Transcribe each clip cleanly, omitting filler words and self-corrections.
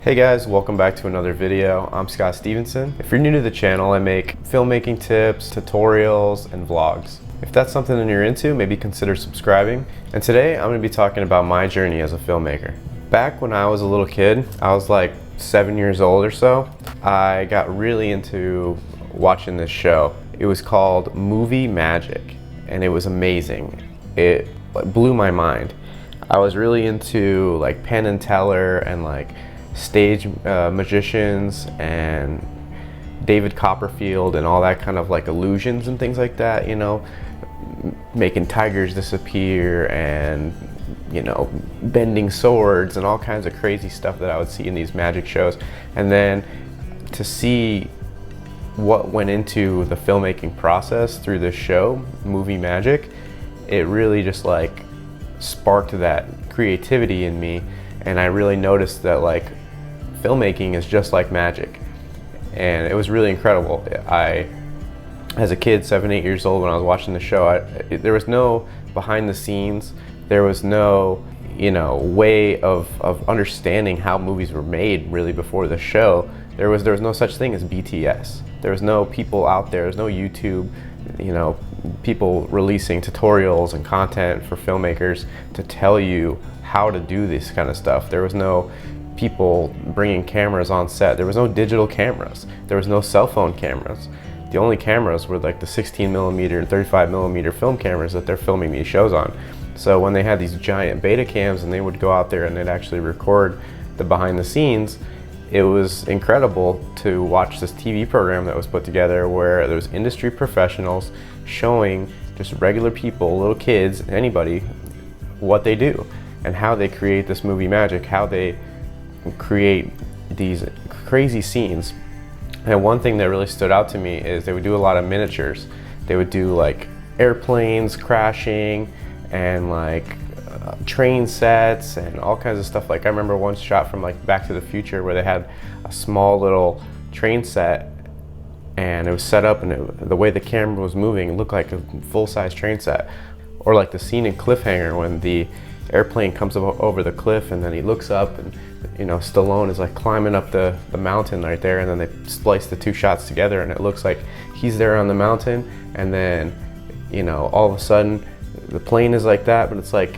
Hey guys, welcome back to another video. I'm Scott Stevenson. If you're new to the channel, I make filmmaking tips, tutorials, and vlogs. If that's something that you're into, maybe consider subscribing. And today I'm going to be talking about my journey as a filmmaker. Back when I was a little kid, I was like 7 years old or so, I got really into watching this show. It was called Movie Magic, and it was amazing. It blew my mind. I was really into like Penn and Teller and like stage magicians and David Copperfield and all that kind of like illusions and things like that, you know, making tigers disappear and, you know, bending swords and all kinds of crazy stuff that I would see in these magic shows. And then to see what went into the filmmaking process through this show, Movie Magic, it really just like sparked that creativity in me. And I really noticed that like filmmaking is just like magic, and it was really incredible. As a kid, 7, 8 years old, when I was watching the show, there was no behind the scenes, there was no, you know, way of understanding how movies were made really before the show. There was no such thing as BTS. There was no people out there, there's no YouTube, you know, people releasing tutorials and content for filmmakers to tell you how to do this kind of stuff. There was no people bringing cameras on set. There was no digital cameras. There was no cell phone cameras. The only cameras were like the 16mm and 35mm film cameras that they're filming these shows on. So when they had these giant beta cams and they would go out there and they'd actually record the behind the scenes, it was incredible to watch this TV program that was put together where there was industry professionals showing just regular people, little kids, anybody, what they do and how they create this movie magic, how they create these crazy scenes. And one thing that really stood out to me is they would do a lot of miniatures. They would do like airplanes crashing and like train sets and all kinds of stuff. Like I remember one shot from like Back to the Future where they had a small little train set and it was set up, and the way the camera was moving, it looked like a full-size train set. Or like the scene in Cliffhanger when the airplane comes up over the cliff and then he looks up and, you know, Stallone is like climbing up the mountain right there, and then they splice the two shots together and it looks like he's there on the mountain, and then, you know, all of a sudden the plane is like that, but it's like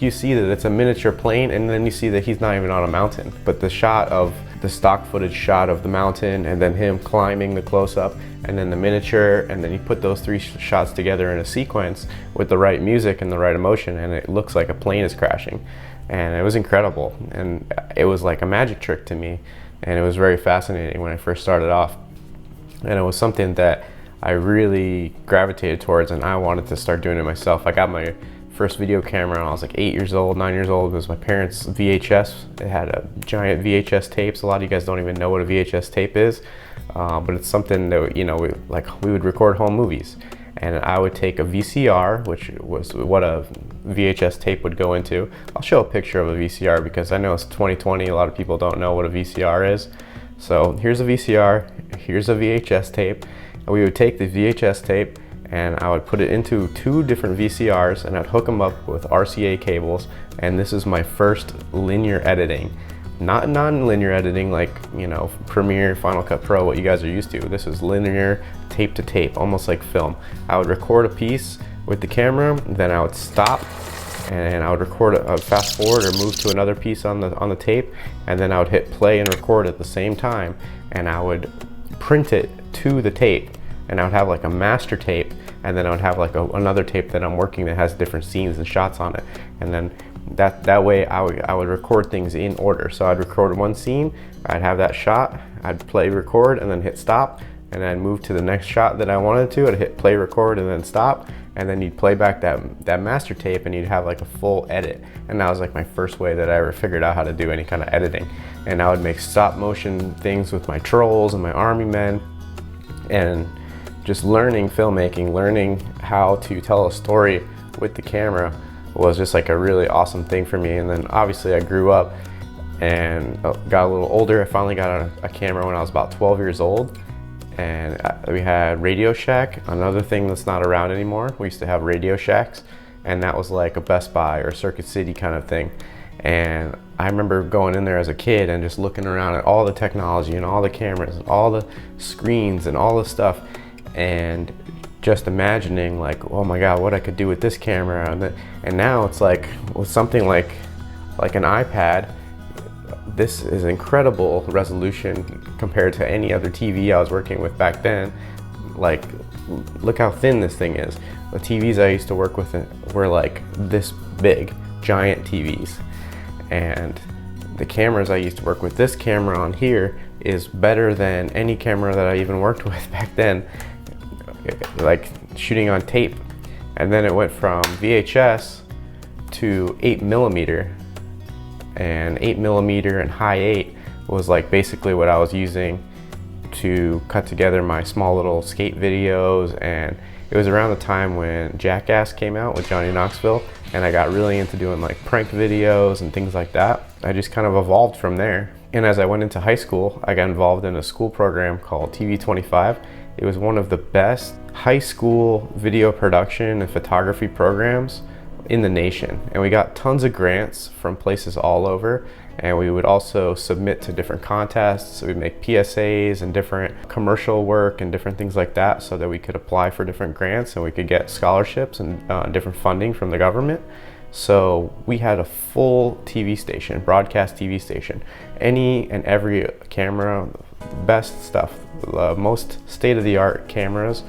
you see that it's a miniature plane, and then you see that he's not even on a mountain. But the shot of the stock footage shot of the mountain and then him climbing, the close-up, and then the miniature, and then you put those three shots together in a sequence with the right music and the right emotion, and it looks like a plane is crashing. And it was incredible, and it was like a magic trick to me, and it was very fascinating when I first started off. And it was something that I really gravitated towards, and I wanted to start doing it myself. I got my first video camera when I was like 8 years old, 9 years old. It was my parents' VHS. It had a giant VHS tapes. A lot of you guys don't even know what a VHS tape is, but it's something that, you know, we would record home movies. And I would take a VCR, which was what a VHS tape would go into. I'll show a picture of a VCR because I know it's 2020. A lot of people don't know what a VCR is. So here's a VCR, here's a VHS tape. And we would take the VHS tape and I would put it into 2 different VCRs and I'd hook them up with RCA cables. And this is my first linear editing. Not non-linear editing like, you know, Premiere, Final Cut Pro, what you guys are used to. This is linear, tape to tape, almost like film. I would record a piece with the camera, then I would stop and I would record a fast forward or move to another piece on the tape, and then I would hit play and record at the same time, and I would print it to the tape, and I would have like a master tape, and then I would have like another tape that I'm working that has different scenes and shots on it, and then that way I would record things in order. So I'd record one scene, I'd have that shot, I'd play record and then hit stop, and then I'd move to the next shot that I wanted to, I'd hit play record and then stop, and then you'd play back that master tape and you'd have like a full edit. And that was like my first way that I ever figured out how to do any kind of editing. And I would make stop motion things with my trolls and my army men, and just learning filmmaking, learning how to tell a story with the camera was just like a really awesome thing for me. And then obviously I grew up and got a little older. I finally got a camera when I was about 12 years old, and we had Radio Shack, another thing that's not around anymore. We used to have Radio Shacks, and that was like a Best Buy or Circuit City kind of thing. And I remember going in there as a kid and just looking around at all the technology and all the cameras and all the screens and all the stuff, and just imagining like, oh my God, what I could do with this camera. And now it's like with something like an iPad, this is incredible resolution compared to any other TV I was working with back then. Like, look how thin this thing is. The TVs I used to work with were like this big, giant TVs. And the cameras I used to work with, this camera on here is better than any camera that I even worked with back then, like shooting on tape. And then it went from VHS to 8mm, and 8mm and high 8 was like basically what I was using to cut together my small little skate videos. And it was around the time when Jackass came out with Johnny Knoxville, and I got really into doing like prank videos and things like that. I just kind of evolved from there. And as I went into high school, I got involved in a school program called TV25. It was one of the best high school video production and photography programs in the nation. And we got tons of grants from places all over. And we would also submit to different contests. So we'd make PSAs and different commercial work and different things like that, so that we could apply for different grants and we could get scholarships and different funding from the government. So we had a full TV station, broadcast TV station, any and every camera, best stuff, most state-of-the-art cameras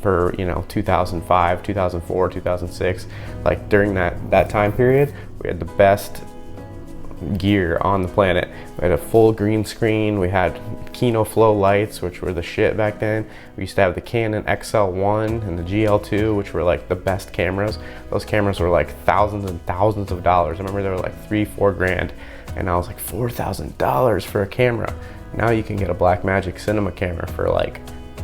for 2005, 2004, 2006. Like during that time period, we had the best gear on the planet. We had a full green screen, we had Kino Flow lights, which were the shit back then. We used to have the Canon XL1 and the GL2, which were like the best cameras. Those cameras were like thousands and thousands of dollars. I remember they were like $3-4 grand, and I was like, $4,000 for a camera. Now you can get a Blackmagic cinema camera for like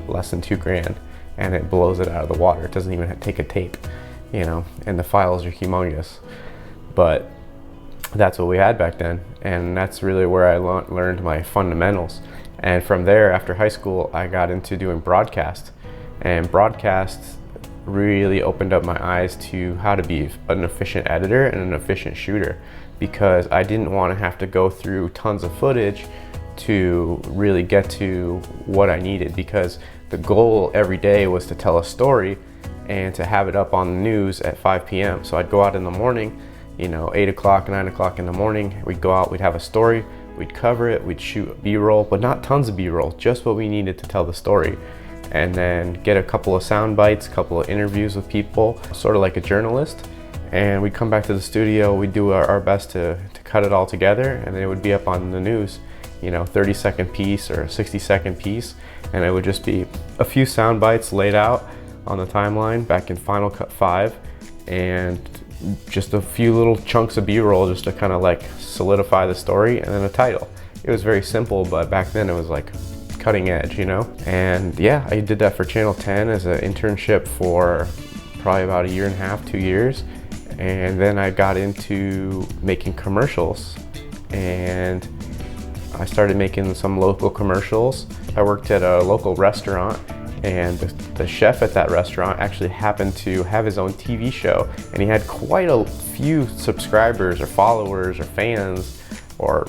less than $2 grand, and it blows it out of the water. It doesn't even take a tape, and the files are humongous. But that's what we had back then, and that's really where I learned my fundamentals. And from there, after high school, I got into doing broadcast, and broadcast really opened up my eyes to how to be an efficient editor and an efficient shooter, because I didn't want to have to go through tons of footage to really get to what I needed, because the goal every day was to tell a story and to have it up on the news at 5 p.m. So I'd go out in the morning, 8 o'clock, 9 o'clock in the morning, we'd go out, we'd have a story, we'd cover it, we'd shoot B-roll, but not tons of B-roll, just what we needed to tell the story. And then get a couple of sound bites, a couple of interviews with people, sort of like a journalist. And we'd come back to the studio, we'd do our best to cut it all together, and then it would be up on the news, 30-second piece or a 60-second piece. And it would just be a few sound bites laid out on the timeline back in Final Cut 5, and just a few little chunks of B-roll just to kind of like solidify the story, and then a title. It was very simple, but back then it was like cutting edge, And yeah, I did that for Channel 10 as an internship for probably about 1.5 years, 2 years. And then I got into making commercials, and I started making some local commercials. I worked at a local restaurant, and the chef at that restaurant actually happened to have his own TV show, and he had quite a few subscribers or followers or fans or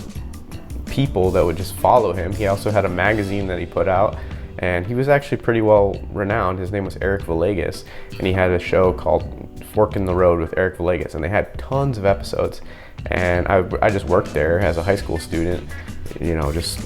people that would just follow him. He also had a magazine that he put out, and he was actually pretty well renowned. His name was Eric Villegas, and he had a show called Fork in the Road with Eric Villegas, and they had tons of episodes. And I just worked there as a high school student, just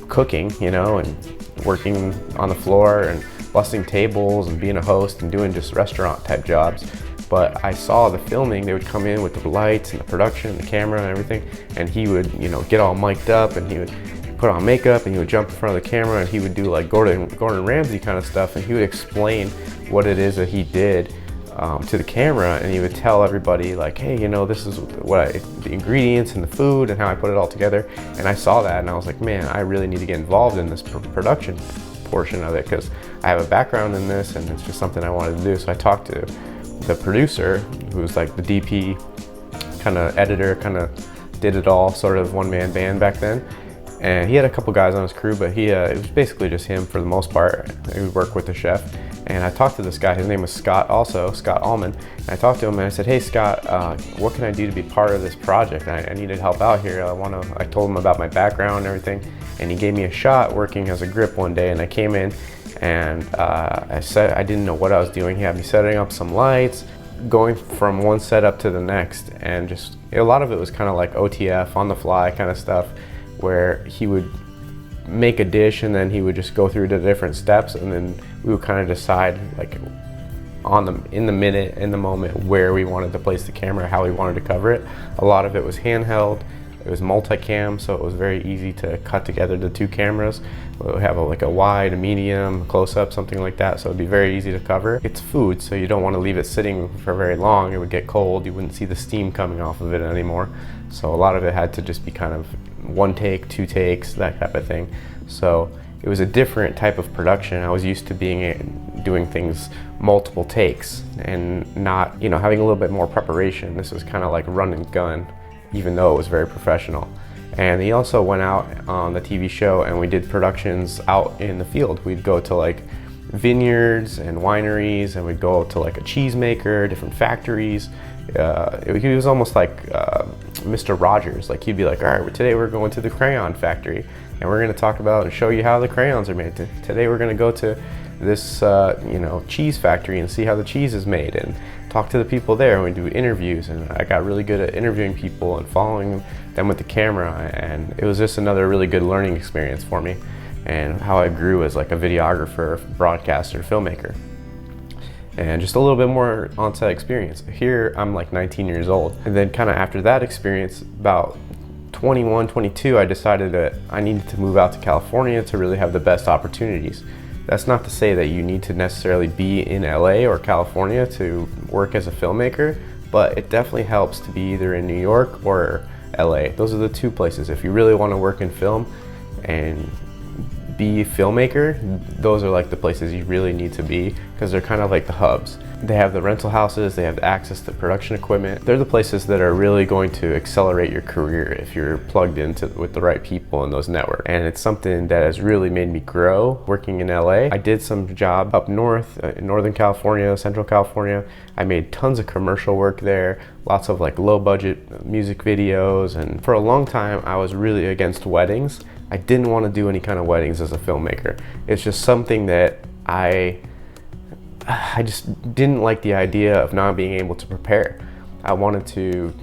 cooking, and working on the floor and busting tables and being a host and doing just restaurant type jobs. But I saw the filming. They would come in with the lights and the production and the camera and everything, and he would get all mic'd up, and he would put on makeup, and he would jump in front of the camera, and he would do like Gordon Ramsay kind of stuff, and he would explain what it is that he did to the camera, and he would tell everybody like, hey, this is the ingredients and the food and how I put it all together. And I saw that, and I was like, man, I really need to get involved in this production portion of it, because I have a background in this, and it's just something I wanted to do. So I talked to the producer, who was like the DP, kind of editor, kind of did it all, sort of one-man band back then. And he had a couple guys on his crew, but it was basically just him for the most part. He would work with the chef. And I talked to this guy, his name was Scott Allman. And I talked to him and I said, hey Scott, what can I do to be part of this project? I needed help out here. I told him about my background and everything. And he gave me a shot working as a grip one day, and I came in and I said I didn't know what I was doing. He had me setting up some lights, going from one setup to the next, and just a lot of it was kind of like OTF, on the fly kind of stuff, where he would make a dish and then he would just go through the different steps, and then we would kind of decide like in the moment where we wanted to place the camera, how we wanted to cover it. A lot of it was handheld. It was multicam, so it was very easy to cut together the two cameras. We would have like a wide, a medium, close-up, something like that, so it'd be very easy to cover. It's food, so you don't want to leave it sitting for very long. It would get cold. You wouldn't see the steam coming off of it anymore. So a lot of it had to just be kind of one take, two takes, that type of thing. So it was a different type of production. I was used to doing things multiple takes and not, having a little bit more preparation. This was kind of like run and gun, even though it was very professional. And he also went out on the TV show and we did productions out in the field. We'd go to like vineyards and wineries, and we'd go to like a cheesemaker, different factories. He was almost like Mr. Rogers. Like he'd be like, all right, today we're going to the crayon factory and we're gonna talk about and show you how the crayons are made. Today we're gonna go to this cheese factory and see how the cheese is made, and talk to the people there, and we do interviews. And I got really good at interviewing people and following them with the camera, and it was just another really good learning experience for me, and how I grew as like a videographer, broadcaster, filmmaker, and just a little bit more on-set experience. Here I'm like 19 years old, and then kind of after that experience, about 21, 22, I decided that I needed to move out to California to really have the best opportunities. That's not to say that you need to necessarily be in LA or California to work as a filmmaker, but it definitely helps to be either in New York or LA. Those are the two places. If you really want to work in film and be a filmmaker, those are like the places you really need to be, because they're kind of like the hubs. They have the rental houses, they have access to production equipment. They're the places that are really going to accelerate your career if you're plugged into with the right people in those networks. And it's something that has really made me grow working in LA. I did some job up north, in Northern California, Central California. I made tons of commercial work there, lots of like low budget music videos. And for a long time, I was really against weddings. I didn't want to do any kind of weddings as a filmmaker. It's just something that I just didn't like the idea of not being able to prepare. I wanted to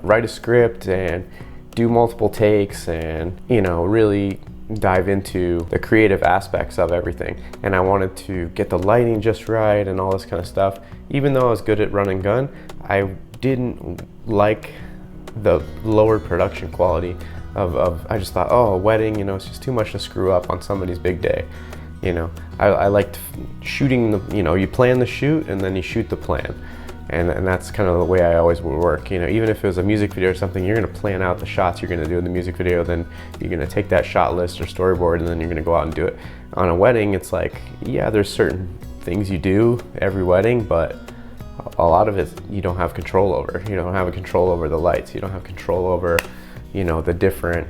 write a script and do multiple takes and, really dive into the creative aspects of everything. And I wanted to get the lighting just right and all this kind of stuff. Even though I was good at run and gun, I didn't like the lower production quality I just thought, oh, a wedding, it's just too much to screw up on somebody's big day. I liked shooting you plan the shoot and then you shoot the plan. And that's kind of the way I always would work. Even if it was a music video or something, you're gonna plan out the shots you're gonna do in the music video, then you're gonna take that shot list or storyboard and then you're gonna go out and do it. On a wedding, it's like, yeah, there's certain things you do every wedding, but a lot of it you don't have control over. You don't have control over the lights. You don't have control over the different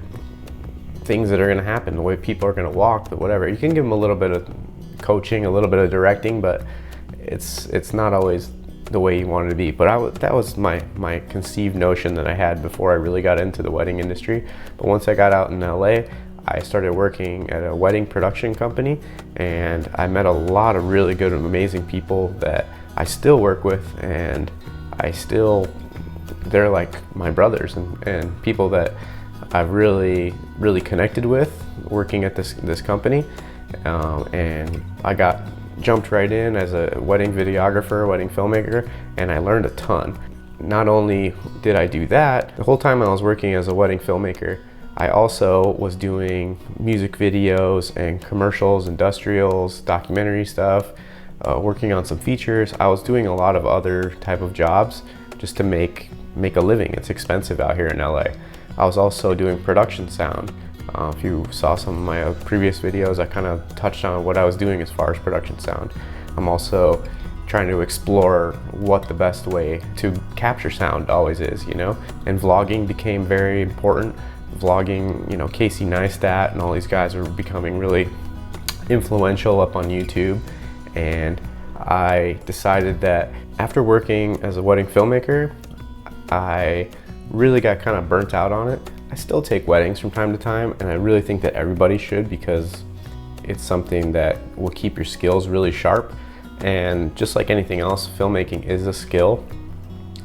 things that are going to happen, the way people are going to walk, the whatever. You can give them a little bit of coaching, a little bit of directing, but it's not always the way you want it to be. But that was my conceived notion that I had before I really got into the wedding industry. But once I got out in LA, I started working at a wedding production company, and I met a lot of really good and amazing people that I still work with, and they're like my brothers and people that I've really connected with working at this company. And I jumped right in as a wedding videographer, wedding filmmaker, and I learned a ton. Not only did I do that, the whole time I was working as a wedding filmmaker, I also was doing music videos and commercials, industrials, documentary stuff, working on some features. I was doing a lot of other type of jobs just to make a living. It's expensive out here in LA. I was also doing production sound. If you saw some of my previous videos, I kind of touched on what I was doing as far as production sound. I'm also trying to explore what the best way to capture sound always is, And vlogging became very important. vlogging, you know, Casey Neistat and all these guys are becoming really influential up on YouTube. And I decided that after working as a wedding filmmaker, I really got kind of burnt out on it. I still take weddings from time to time, and I really think that everybody should, because it's something that will keep your skills really sharp. And just like anything else, filmmaking is a skill.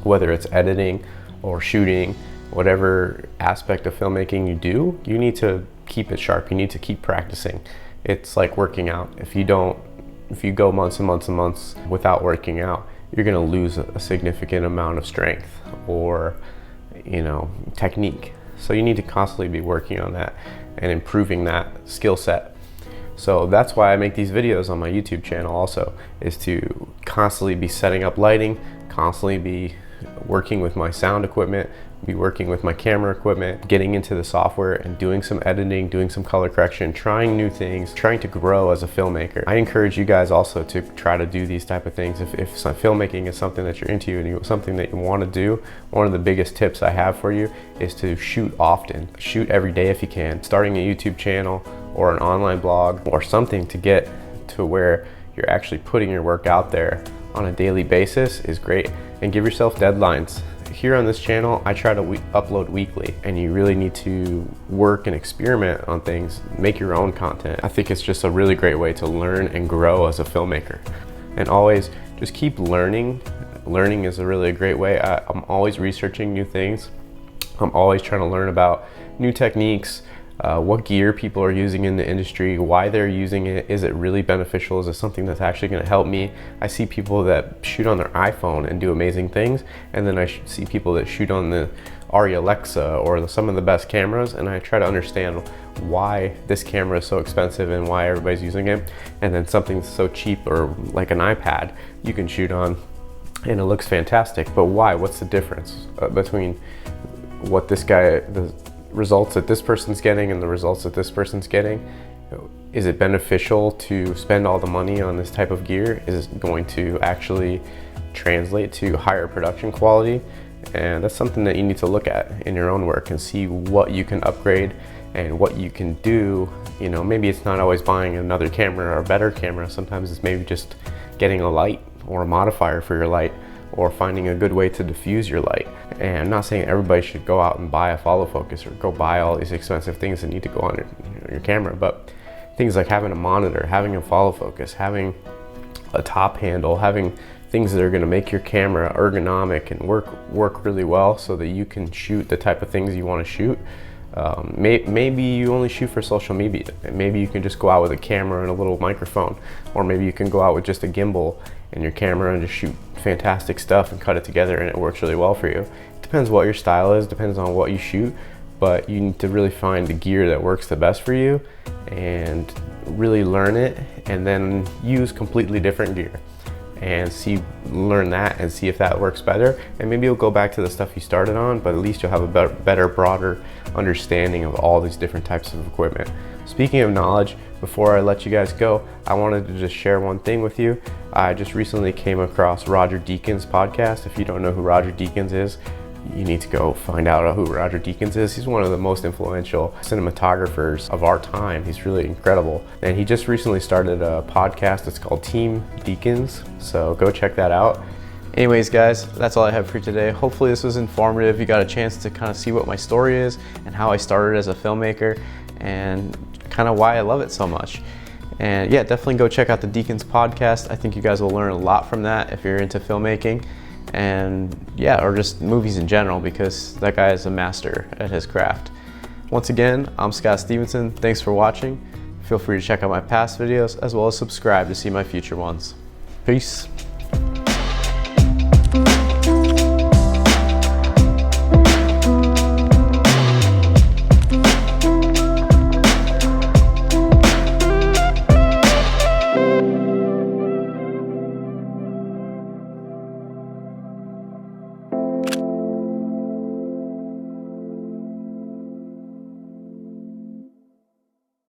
Whether it's editing or shooting, whatever aspect of filmmaking you do, you need to keep it sharp. You need to keep practicing. It's like working out. If you go months and months and months without working out, you're gonna lose a significant amount of strength or, you know, technique. So you need to constantly be working on that and improving that skill set. So that's why I make these videos on my YouTube channel also, is to constantly be setting up lighting, constantly be working with my sound equipment, be working with my camera equipment, getting into the software and doing some editing, doing some color correction, trying new things, trying to grow as a filmmaker. I encourage you guys also to try to do these type of things. If filmmaking is something that you're into and something that you want to do, one of the biggest tips I have for you is to shoot often. Shoot every day if you can. Starting a YouTube channel or an online blog or something to get to where you're actually putting your work out there on a daily basis is great. And give yourself deadlines. Here on this channel, I try to upload weekly, and you really need to work and experiment on things, make your own content. I think it's just a really great way to learn and grow as a filmmaker. And always just keep learning. Learning is a really great way. I'm always researching new things. I'm always trying to learn about new techniques, what gear people are using in the industry, why they're using it. Is it really beneficial? Is it something that's actually going to help me? I see people that shoot on their iPhone and do amazing things, and then I see people that shoot on the Arri Alexa or some of the best cameras, and I try to understand why this camera is so expensive and why everybody's using it. And then something so cheap, or like an iPad, you can shoot on and it looks fantastic, but why? What's the difference between what the results that this person's getting and the results that this person's getting? Is it beneficial to spend all the money on this type of gear? Is it going to actually translate to higher production quality? And that's something that you need to look at in your own work and see what you can upgrade and what you can do. You know, maybe it's not always buying another camera or a better camera. Sometimes it's maybe just getting a light or a modifier for your light, or finding a good way to diffuse your light. And I'm not saying everybody should go out and buy a follow focus or go buy all these expensive things that need to go on your camera, but things like having a monitor, having a follow focus, having a top handle, having things that are going to make your camera ergonomic and work really well so that you can shoot the type of things you want to shoot. Maybe you only shoot for social media. Maybe you can just go out with a camera and a little microphone, or maybe you can go out with just a gimbal and your camera and just shoot fantastic stuff and cut it together, and it works really well for you. It depends what your style is, depends on what you shoot, but you need to really find the gear that works the best for you and really learn it, and then use completely different gear and learn that and see if that works better. And maybe you'll go back to the stuff you started on, but at least you'll have a better, broader understanding of all these different types of equipment. Speaking of knowledge, before I let you guys go, I wanted to just share one thing with you. I just recently came across Roger Deakins' podcast. If you don't know who Roger Deakins is, you need to go find out who Roger Deakins is. He's one of the most influential cinematographers of our time. He's really incredible. And he just recently started a podcast. It's called Team Deakins. So go check that out. Anyways, guys, that's all I have for you today. Hopefully this was informative. You got a chance to kind of see what my story is and how I started as a filmmaker and kind of why I love it so much. And yeah, definitely go check out the Deakins podcast. I think you guys will learn a lot from that if you're into filmmaking, and yeah, or just movies in general, because that guy is a master at his craft. Once again, I'm Scott Stevenson. Thanks for watching. Feel free to check out my past videos as well as subscribe to see my future ones. Peace.